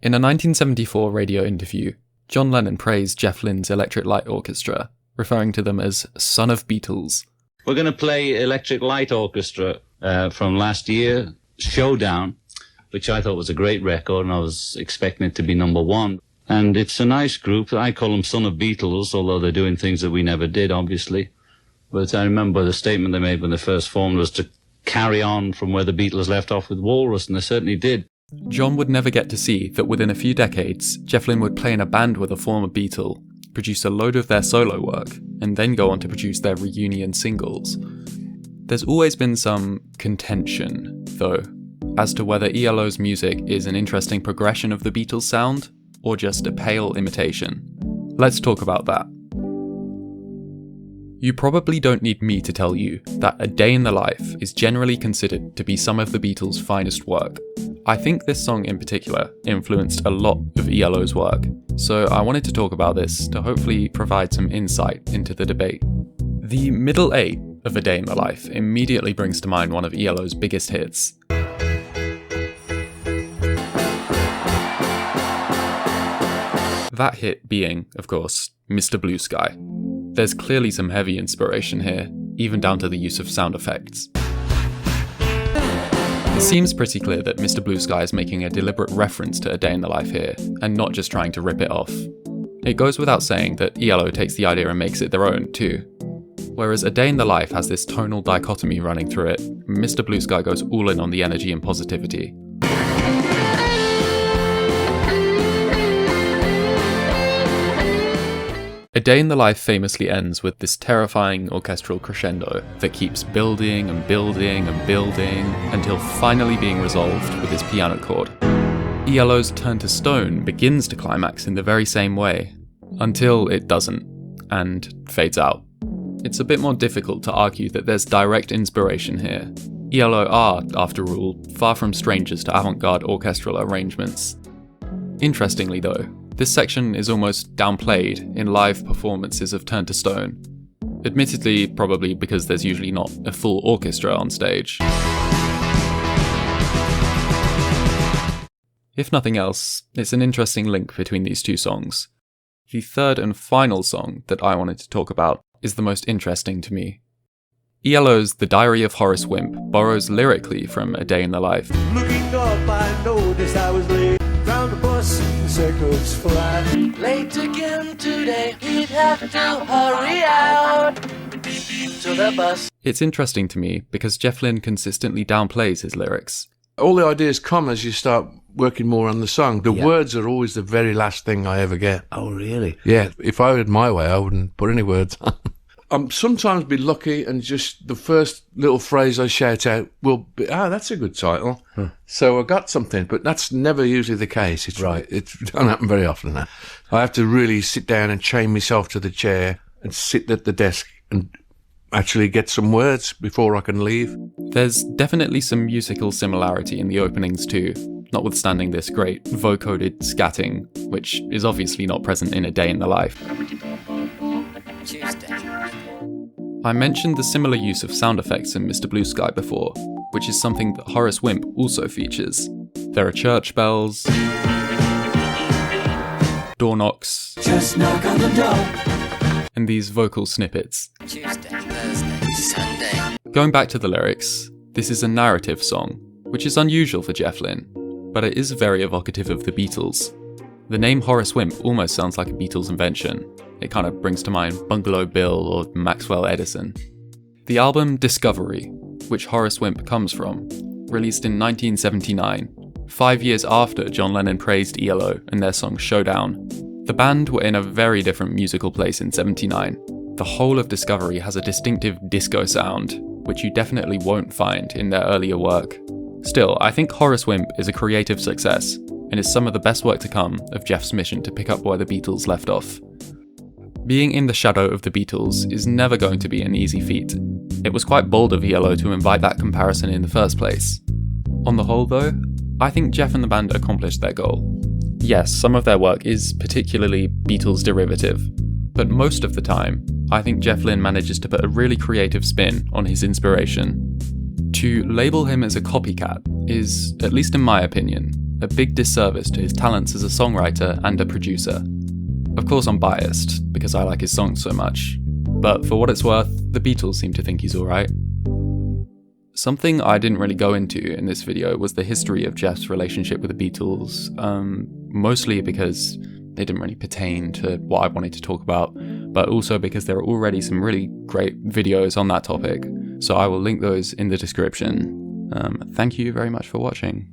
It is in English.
In a 1974 radio interview, John Lennon praised Jeff Lynne's Electric Light Orchestra, referring to them as son of Beatles. We're going to play Electric Light Orchestra from last year, Showdown, which I thought was a great record, and I was expecting it to be number one. And it's a nice group. I call them son of Beatles, although they're doing things that we never did, obviously. But I remember the statement they made when they first formed was to carry on from where the Beatles left off with Walrus, and they certainly did. John would never get to see that within a few decades, Jeff Lynne would play in a band with a former Beatle, produce a load of their solo work, and then go on to produce their reunion singles. There's always been some contention, though, as to whether ELO's music is an interesting progression of the Beatles' sound, or just a pale imitation. Let's talk about that. You probably don't need me to tell you that A Day in the Life is generally considered to be some of the Beatles' finest work. I think this song in particular influenced a lot of ELO's work, so I wanted to talk about this to hopefully provide some insight into the debate. The middle eight of A Day in the Life immediately brings to mind one of ELO's biggest hits. That hit being, of course, Mr. Blue Sky. There's clearly some heavy inspiration here, even down to the use of sound effects. It seems pretty clear that Mr. Blue Sky is making a deliberate reference to A Day in the Life here, and not just trying to rip it off. It goes without saying that ELO takes the idea and makes it their own, too. Whereas A Day in the Life has this tonal dichotomy running through it, Mr. Blue Sky goes all in on the energy and positivity. A Day in the Life famously ends with this terrifying orchestral crescendo that keeps building and building and building until finally being resolved with his piano chord. ELO's Turn to Stone begins to climax in the very same way, until it doesn't, and fades out. It's a bit more difficult to argue that there's direct inspiration here. ELO are, after all, far from strangers to avant-garde orchestral arrangements. Interestingly though, this section is almost downplayed in live performances of Turn to Stone. Admittedly, probably because there's usually not a full orchestra on stage. If nothing else, it's an interesting link between these two songs. The third and final song that I wanted to talk about is the most interesting to me. ELO's The Diary of Horace Wimp borrows lyrically from A Day in the Life. Looking up, I noticed I was late. Found a bus and circles fly. Late again today, he'd have to hurry out to the bus. It's interesting to me because Jeff Lynne consistently downplays his lyrics. All the ideas come as you start working more on the song. The words are always the very last thing I ever get. Oh, really? Yeah, if I had my way, I wouldn't put any words on. I'm sometimes be lucky and just the first little phrase I shout out will be, that's a good title. So I got something, but that's never usually the case. It's right. It don't happen very often. That I have to really sit down and chain myself to the chair and sit at the desk and actually get some words before I can leave. There's definitely some musical similarity in the openings too, notwithstanding this great vocoded scatting, which is obviously not present in A Day in the Life. Tuesday. I mentioned the similar use of sound effects in Mr. Blue Sky before, which is something that Horace Wimp also features. There are church bells, door knocks, Just knock on the door. and these vocal snippets. Tuesday, Thursday, Sunday. Going back to the lyrics, this is a narrative song, which is unusual for Jeff Lynne, but it is very evocative of the Beatles. The name Horace Wimp almost sounds like a Beatles invention. It kind of brings to mind Bungalow Bill or Maxwell Edison. The album Discovery, which Horace Wimp comes from, released in 1979, 5 years after John Lennon praised ELO and their song Showdown. The band were in a very different musical place in '79. The whole of Discovery has a distinctive disco sound, which you definitely won't find in their earlier work. Still, I think Horace Wimp is a creative success, and is some of the best work to come of Jeff's mission to pick up where the Beatles left off. Being in the shadow of the Beatles is never going to be an easy feat. It was quite bold of ELO to invite that comparison in the first place. On the whole though, I think Jeff and the band accomplished their goal. Yes, some of their work is particularly Beatles derivative, but most of the time, I think Jeff Lynne manages to put a really creative spin on his inspiration. To label him as a copycat is, at least in my opinion, a big disservice to his talents as a songwriter and a producer. Of course I'm biased, because I like his songs so much, but for what it's worth, the Beatles seem to think he's alright. Something I didn't really go into in this video was the history of Jeff's relationship with the Beatles, mostly because they didn't really pertain to what I wanted to talk about, but also because there are already some really great videos on that topic, so I will link those in the description. Thank you very much for watching.